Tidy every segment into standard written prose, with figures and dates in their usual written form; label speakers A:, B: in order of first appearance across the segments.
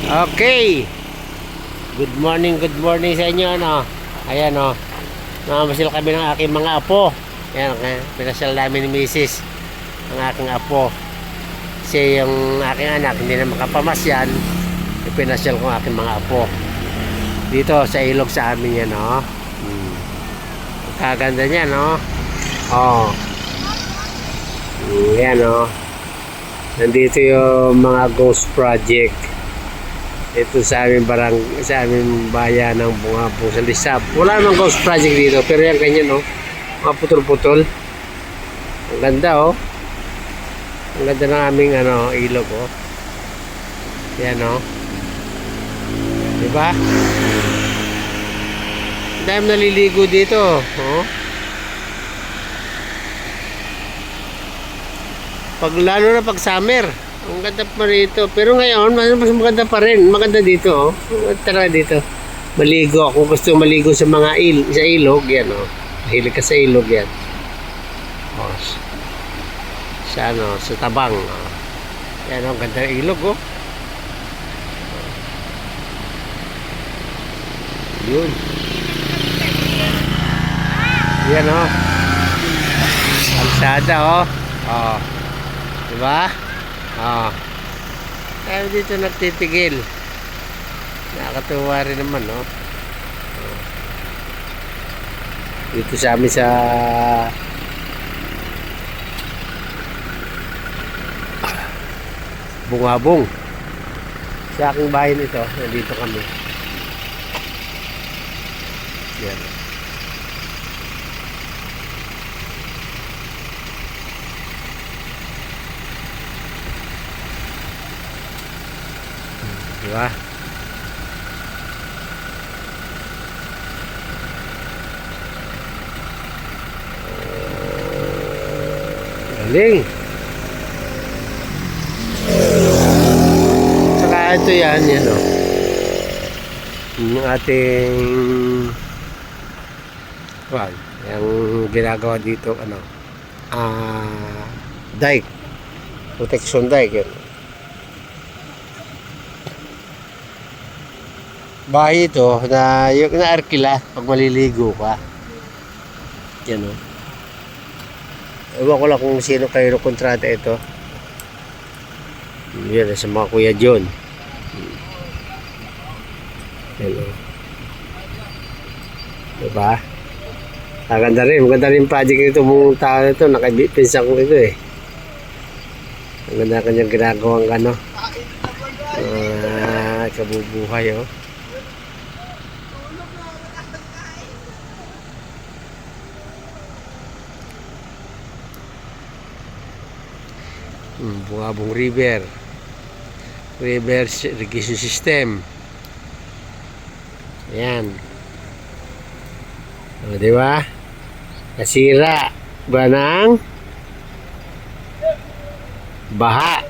A: Okay. Good morning sa inyo, ano. Ayan, oh. Namamasyal kami ng aking mga apo. Ayan, okay. Pinasyal namin ni Mrs. ang aking apo. Kasi yung aking anak hindi na makapamasyal. Pinasyal ko ang aking mga apo. Dito sa ilog sa amin yan, oh. Kaganda niya, no? Oh. Ayan, oh. Nandito yung mga ghost project. Ito sa aming sa aming bayan ng Bungabo sa Lisab. Wala namang ghost project dito, pero yan ganyan, no? Mga putol-putol. Ang ganda, oh. Ang ganda ng aming ilog, oh. Yan, oh. Diba? Dahil naliligo dito, oh. Lalo na pag summer, ang ganda pa rito. Pero ngayon, mas maganda pa rin. Maganda dito, oh. Tara dito. Maligo. Kung gusto maligo sa mga sa ilog, yan, oh. Mahilig ka sa ilog, yan. Oh. Sa tabang, oh. Yan, oh. Ganda ng ilog, oh. Yun. Yan, oh. Kalsada, oh. Oh. Diba? Oh. Tayo dito nagtitigil. Nakakatuwa rin naman, no? Oh. Dito sa amin sa Bungabong. Sa aking bahay nito, nandito kami. Yan. Diba? Galing. Saka ito yan, o. Yung ating yung ginagawa dito, dike. Protection dike, yan. Bahay ito na yung na-arkila pag maliligo ka. Yan, o. Ewan ko lang kung sino kayo kontrata ito. Yan, sa mga Kuya John. Yan, o. Diba? Maganda rin project nito mong tao nito. Nakipinsan ko ito, eh. Ang ganda kanyang ginagawang kabubuhay, oh. Bungabong River Irrigation System. Ayan, o, diba? Nasira ba ng baha?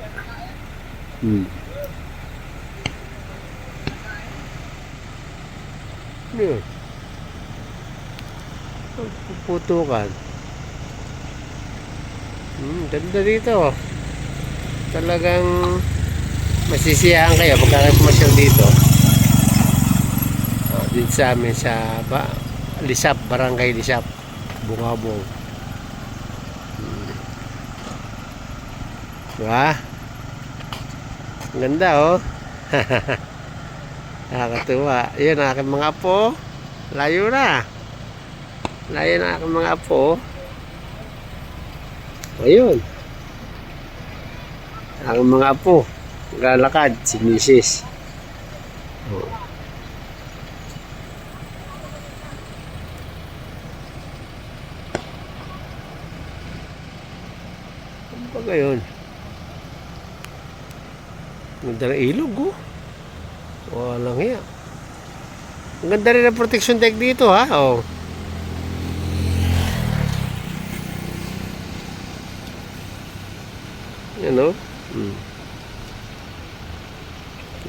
A: Puputukan. Ganda dito. Talagang masisiyahan kayo pagka pumasyal dito. Dito sa amin sa Lisab, Barangay Lisab, Bungabong. Diba? Ganda, oh. Nakakatuwa. Yun, aking mga apo. Layo na. Layo na aking mga apo. Ayun. Ang mga apo, lalakad si Mrs. Oh. Ano ba gayon? Ganda ng ilog, oh. Walang hiya. Ang ganda rin ang protection deck dito, ha? Oh. Yan, oh.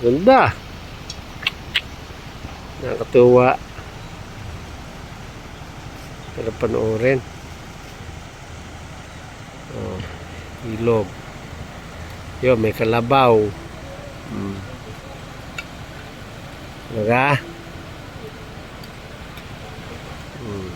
A: Ganda. Nakakatuwa. Para panoorin. Oh, ilog. Yo, may kalabaw. Diba? Hmm.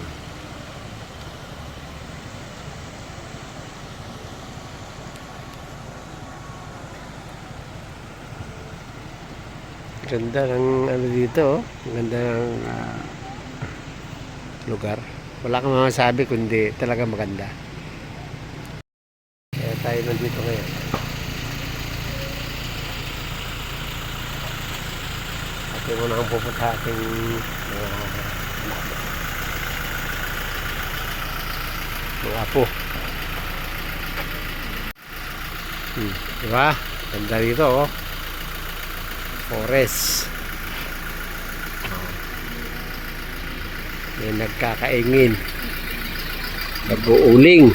A: Ganda ng ano dito, oh. Ganda ng lugar. Wala kang masasabi kundi talaga maganda. Kaya tayo nandito ngayon. Ito muna ang pupunta ating mga apo. Diba? Ganda dito, oh. Forest. May nagkakaingin. Nag-uuling.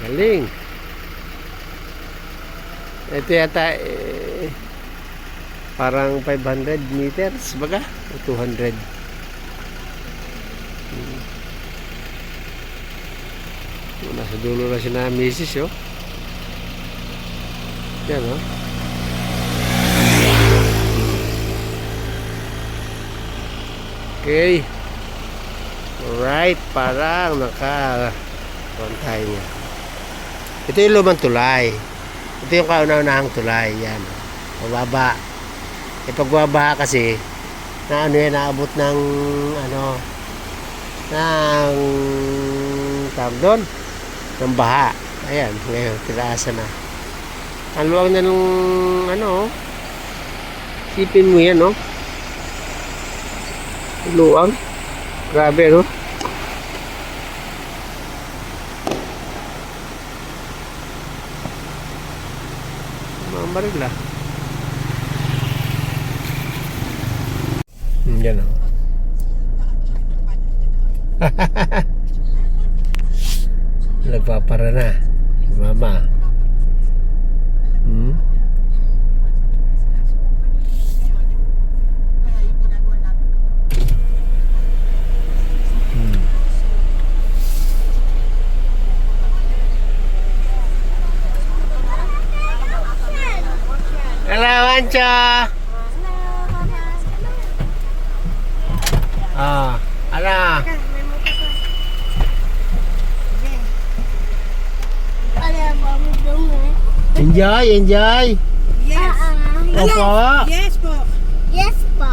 A: Galing. Ito yata parang 500 meters baga? O 200. Nasa dulo na si na misis, oh. Yan, oh. Okay. Alright, parang naka-kontay niya. Ito yung lumang tulay. Ito yung kauna-unahang tulay. Yan. Mababa. E pagbaba kasi, na ano yan, naabot ng, ano, ng, tawag doon, ng baha. Ayan, ngayon, tiraasa na. Ang luwag na nung, ano, sipin mo yan, no? Luwag. Grabe, no? Marila. Yan o. Nagpapara na. Mama. Hello, Ancho. Ah, ano? Enjoy, enjoy.
B: Yes.
A: Opo.
B: Yes po. Yes po.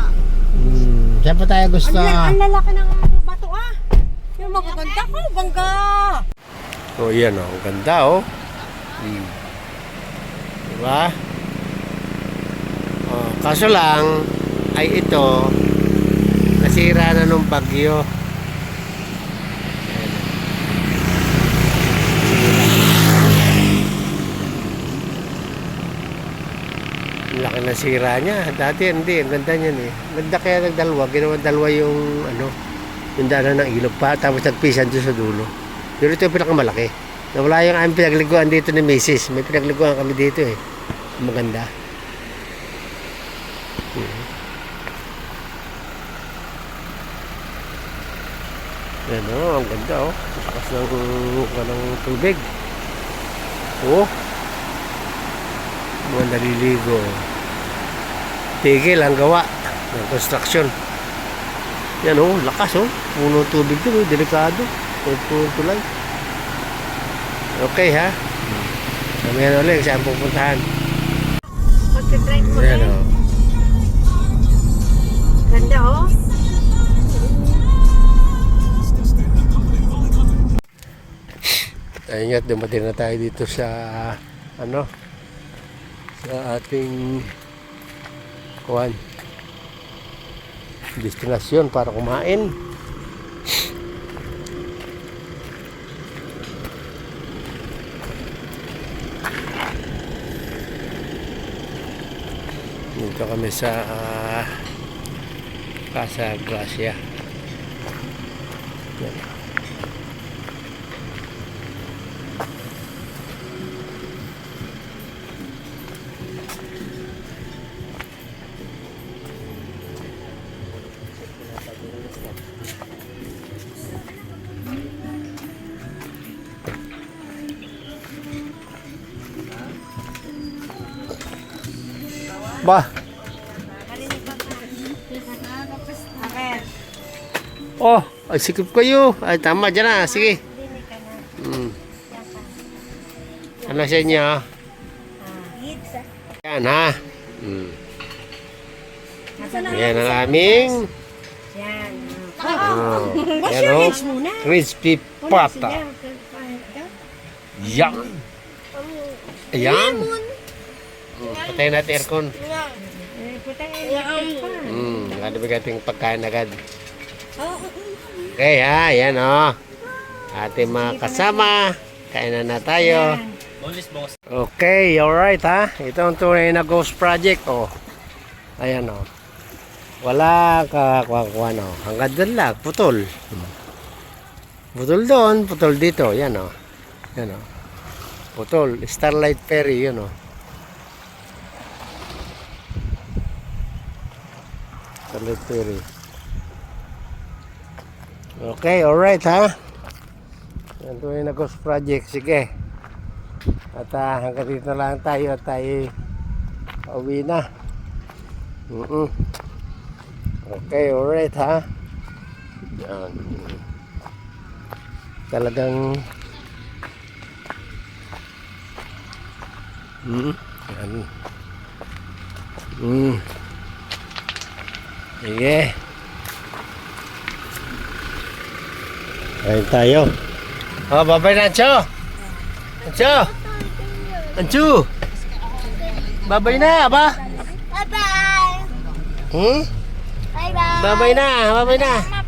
A: Saan pa tayo gusto?
B: Ang lalaki ng bato ah. Yung magaganda ko, bangga.
A: Oh, yan oh. Ang ganda oh. Diba? Oh, kaso lang, ay ito, nasira na nung bagyo. Laki na sira niya. Dati hindi, ang ganda niyan eh. Ganda kaya nagdalwa, ginawa dalawa yung ano, yung daanan ng ilog pa, tapos nagpisan doon sa dulo. Pero ito yung pinakamalaki. Nawala yung aming pinagliguan dito ni Macy's. May pinagliguan kami dito eh. Maganda. Yan o, ang ganda o. Lakas ng tubig. Oh. Mga naliligo. Tigil ang gawa ng construction. Yan o, lakas o. Puno tubig doon, delikado. Puno tulay. Okay ha. Mamaya ulit saan pupuntahan.
B: Pagka-drive mo
A: Yan o.
B: Ganda oh.
A: Ayun nga, dumating na tayo dito sa ano, sa ating kuwan, destinasyon para kumain. Dito kami sa Casa Gracia. Yan. Ba?
B: Akin.
A: Oh, ay sikip kayo. Ay, tama dyan na. Sige. Ano sa inyo? Yan ha. Yan ang aming
B: Yan.
A: oh,
B: Wash
A: yan
B: your
A: oh,
B: hands muna.
A: crispy pata. Yan. Ayan. Patayin natin aircon. Nagdabig ating pagkain agad. Okay ha, yan o. Ating mga kasama. Kainan na tayo. Okay, alright ha. Ito ang tunay na ghost project o. Ayan o. Wala kakuha no. Hanggang doon lang, putol. Putol doon, putol dito. Yan o. Yan o. Putol. Starlight Ferry, yun o. Starlight Ferry. Okay, alright ha. Yan tuloy na ghost project. Sige. At hanggang dito lang tayo at tayo pauwi na. Okay, alright ha. Yan. Talagang yan. Sige. Ayun tayo. Oh, babay na, Ancho. Ancho. Ancho. Babay na, aba.
C: Bye-bye!
A: Hmm?
C: Bye-bye!
A: Babay na, babay na.